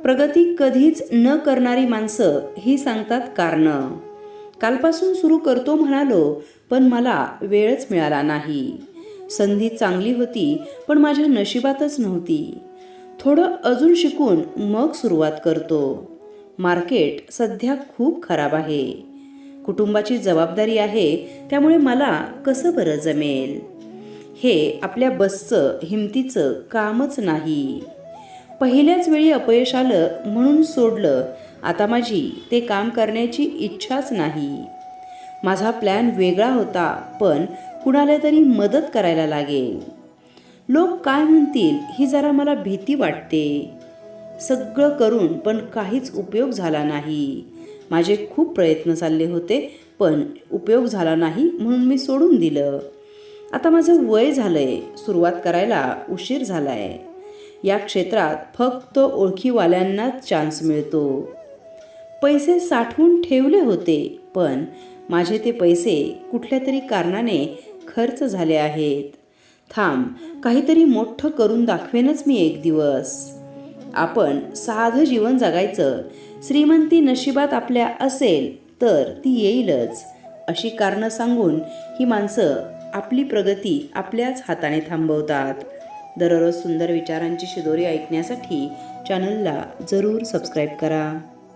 प्रगती कधीच न करणारी माणसं ही सांगतात कारणं. कालपासून सुरू करतो म्हणालो, पण मला वेळच मिळाला नाही. संधी चांगली होती, पण माझ्या नशिबातच नव्हती. थोडं अजून शिकून मग सुरुवात करतो. मार्केट सध्या खूप खराब आहे. कुटुंबाची जबाबदारी आहे, त्यामुळे मला कसं बरं जमेल? हे आपल्या बसचं हिमतीचं कामच नाही. पहिल्याच वेळी अपयश आलं म्हणून सोडलं. आता माझी ते काम करण्याची इच्छाच नाही. माझा प्लॅन वेगळा होता, पण कुणाला तरी मदत करायला लागेल. लोक काय म्हणतील ही जरा मला भीती वाटते. सगळं करून पण काहीच उपयोग झाला नाही. माझे खूप प्रयत्न चालले होते, पण उपयोग झाला नाही म्हणून मी सोडून दिलं. आता माझं वय झालंय, सुरुवात करायला उशीर झालाय. या क्षेत्रात फक्त ओळखीवाल्यांनाच चान्स मिळतो. पैसे साठवून ठेवले होते, पण माझे ते पैसे कुठल्या तरी कारणाने खर्च झाले आहेत. थांब, काहीतरी मोठं करून दाखवेनच मी एक दिवस. आपण साधं जीवन जगायचं. श्रीमंती नशिबात आपल्या असेल तर ती येईलच, अशी कारणं सांगून ही माणसं आपली प्रगती आपल्याच हाताने थांबवतात. दररोज सुंदर विचारांची शिदोरी ऐकण्यासाठी चॅनलला जरूर सबस्क्राईब करा.